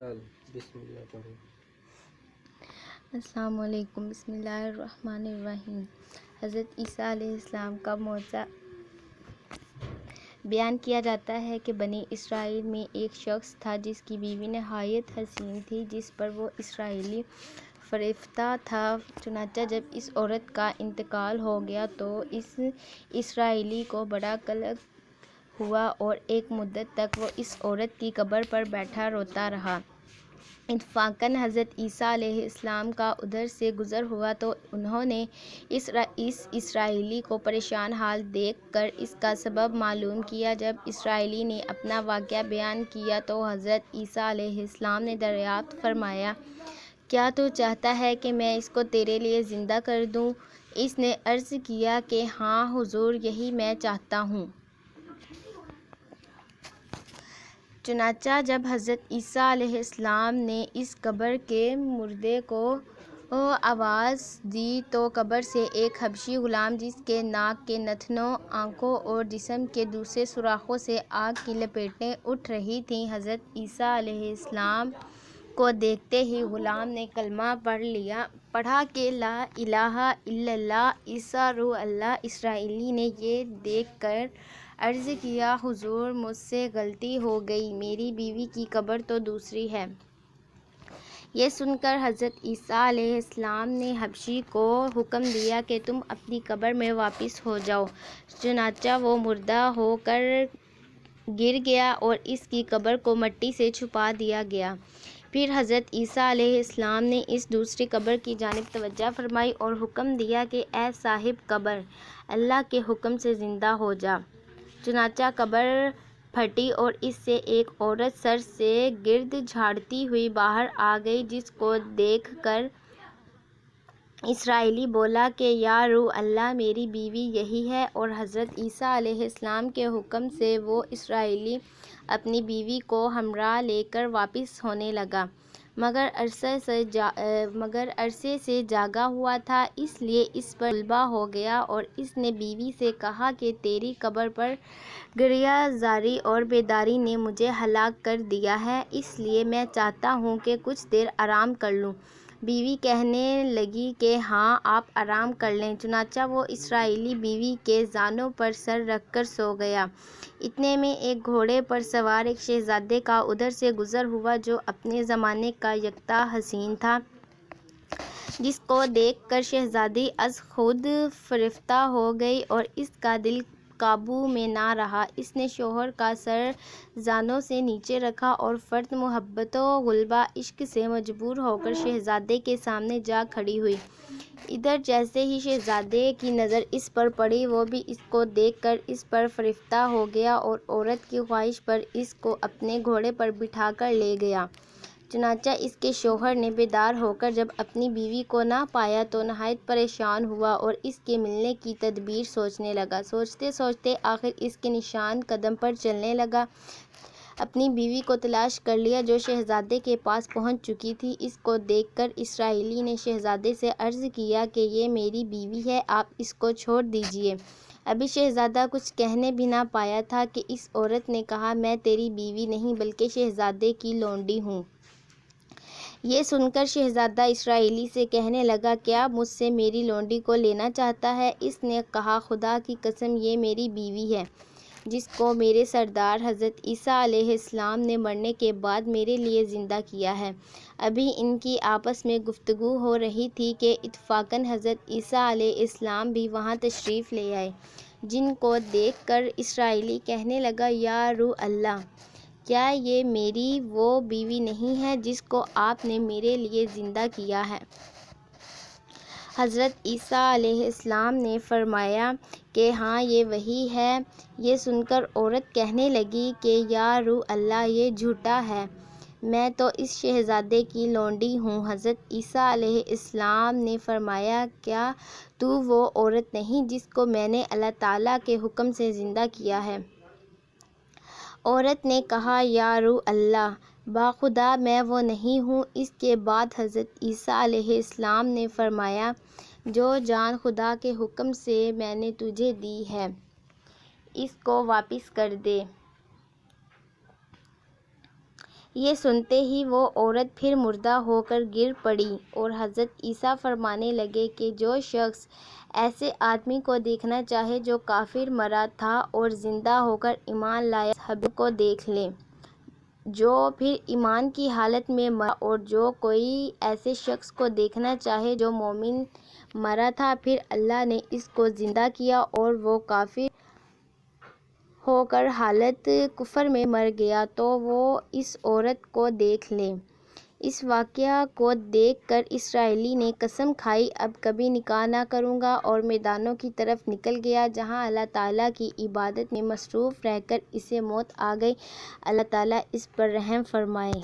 بسم اللہ پڑھیں۔ السلام علیکم۔ بسم اللہ الرحمن الرحیم۔ حضرت عیسیٰ علیہ السلام کا معجزہ بیان کیا جاتا ہے کہ بنی اسرائیل میں ایک شخص تھا جس کی بیوی نہایت حسین تھی، جس پر وہ اسرائیلی فریفتہ تھا۔ چنانچہ جب اس عورت کا انتقال ہو گیا تو اس اسرائیلی کو بڑا کلک ہوا اور ایک مدت تک وہ اس عورت کی قبر پر بیٹھا روتا رہا۔ اتفاقاً حضرت عیسیٰ علیہ السلام کا ادھر سے گزر ہوا تو انہوں نے اس اسرائیلی کو پریشان حال دیکھ کر اس کا سبب معلوم کیا۔ جب اسرائیلی نے اپنا واقعہ بیان کیا تو حضرت عیسیٰ علیہ السلام نے دریافت فرمایا، کیا تو چاہتا ہے کہ میں اس کو تیرے لیے زندہ کر دوں؟ اس نے عرض کیا کہ ہاں حضور، یہی میں چاہتا ہوں۔ چنانچہ جب حضرت عیسیٰ علیہ السلام نے اس قبر کے مردے کو آواز دی تو قبر سے ایک حبشی غلام، جس کے ناک کے نتنوں، آنکھوں اور جسم کے دوسرے سوراخوں سے آگ کی لپٹیں اٹھ رہی تھیں، حضرت عیسیٰ علیہ السلام کو دیکھتے ہی غلام نے کلمہ پڑھا کہ لا الہ الا اللہ عیسیٰ روح اللہ۔ اسرائیلی نے یہ دیکھ کر عرض کیا، حضور مجھ سے غلطی ہو گئی، میری بیوی کی قبر تو دوسری ہے۔ یہ سن کر حضرت عیسیٰ علیہ السلام نے حبشی کو حکم دیا کہ تم اپنی قبر میں واپس ہو جاؤ۔ چنانچہ وہ مردہ ہو کر گر گیا اور اس کی قبر کو مٹی سے چھپا دیا گیا۔ پھر حضرت عیسیٰ علیہ السلام نے اس دوسری قبر کی جانب توجہ فرمائی اور حکم دیا کہ اے صاحب قبر، اللہ کے حکم سے زندہ ہو جا۔ چنانچہ قبر پھٹی اور اس سے ایک عورت سر سے گرد جھاڑتی ہوئی باہر آ گئی، جس کو دیکھ کر اسرائیلی بولا کہ یا روح اللہ، میری بیوی یہی ہے، اور حضرت عیسیٰ علیہ السلام کے حکم سے وہ اسرائیلی اپنی بیوی کو ہمراہ لے کر واپس ہونے لگا، مگر عرصے سے جاگا ہوا تھا، اس لیے اس پر غلبہ ہو گیا اور اس نے بیوی سے کہا کہ تیری قبر پر گریہ زاری اور بیداری نے مجھے ہلاک کر دیا ہے، اس لیے میں چاہتا ہوں کہ کچھ دیر آرام کر لوں۔ بیوی کہنے لگی کہ ہاں، آپ آرام کر لیں۔ چنانچہ وہ اسرائیلی بیوی کے زانوں پر سر رکھ کر سو گیا۔ اتنے میں ایک گھوڑے پر سوار ایک شہزادے کا ادھر سے گزر ہوا جو اپنے زمانے کا یکتا حسین تھا، جس کو دیکھ کر شہزادی از خود فریفتہ ہو گئی اور اس کا دل قابو میں نہ رہا۔ اس نے شوہر کا سر زانوں سے نیچے رکھا اور فرط محبت و غلبہ عشق سے مجبور ہو کر شہزادے کے سامنے جا کھڑی ہوئی۔ ادھر جیسے ہی شہزادے کی نظر اس پر پڑی، وہ بھی اس کو دیکھ کر اس پر فریفتہ ہو گیا اور عورت کی خواہش پر اس کو اپنے گھوڑے پر بٹھا کر لے گیا۔ چنانچہ اس کے شوہر نے بیدار ہو کر جب اپنی بیوی کو نہ پایا تو نہایت پریشان ہوا اور اس کے ملنے کی تدبیر سوچنے لگا۔ سوچتے سوچتے آخر اس کے نشان قدم پر چلنے لگا، اپنی بیوی کو تلاش کر لیا جو شہزادے کے پاس پہنچ چکی تھی۔ اس کو دیکھ کر اسرائیلی نے شہزادے سے عرض کیا کہ یہ میری بیوی ہے، آپ اس کو چھوڑ دیجیے۔ ابھی شہزادہ کچھ کہنے بھی نہ پایا تھا کہ اس عورت نے کہا، میں تیری بیوی نہیں بلکہ شہزادے کی لونڈی ہوں۔ یہ سن کر شہزادہ اسرائیلی سے کہنے لگا، کیا مجھ سے میری لونڈی کو لینا چاہتا ہے؟ اس نے کہا، خدا کی قسم، یہ میری بیوی ہے جس کو میرے سردار حضرت عیسیٰ علیہ السلام نے مرنے کے بعد میرے لیے زندہ کیا ہے۔ ابھی ان کی آپس میں گفتگو ہو رہی تھی کہ اتفاقاً حضرت عیسیٰ علیہ السلام بھی وہاں تشریف لے آئے، جن کو دیکھ کر اسرائیلی کہنے لگا، یا روح اللہ، کیا یہ میری وہ بیوی نہیں ہے جس کو آپ نے میرے لیے زندہ کیا ہے؟ حضرت عیسیٰ علیہ السلام نے فرمایا کہ ہاں، یہ وہی ہے۔ یہ سن کر عورت کہنے لگی کہ یا روح اللہ، یہ جھوٹا ہے، میں تو اس شہزادے کی لونڈی ہوں۔ حضرت عیسیٰ علیہ السلام نے فرمایا، کیا تو وہ عورت نہیں جس کو میں نے اللہ تعالیٰ کے حکم سے زندہ کیا ہے؟ عورت نے کہا، یا روح اللہ، باخدا میں وہ نہیں ہوں۔ اس کے بعد حضرت عیسیٰ علیہ السلام نے فرمایا، جو جان خدا کے حکم سے میں نے تجھے دی ہے، اس کو واپس کر دے۔ یہ سنتے ہی وہ عورت پھر مردہ ہو کر گر پڑی اور حضرت عیسیٰ فرمانے لگے کہ جو شخص ایسے آدمی کو دیکھنا چاہے جو کافر مرا تھا اور زندہ ہو کر ایمان لایا، اس حبیب کو دیکھ لے جو پھر ایمان کی حالت میں مرا، اور جو کوئی ایسے شخص کو دیکھنا چاہے جو مومن مرا تھا پھر اللہ نے اس کو زندہ کیا اور وہ کافر ہو کر حالت کفر میں مر گیا، تو وہ اس عورت کو دیکھ لے۔ اس واقعہ کو دیکھ کر اسرائیلی نے قسم کھائی اب کبھی نکاح نہ کروں گا اور میدانوں کی طرف نکل گیا جہاں اللہ تعالیٰ کی عبادت میں مصروف رہ کر اسے موت آ گئی۔ اللہ تعالیٰ اس پر رحم فرمائے۔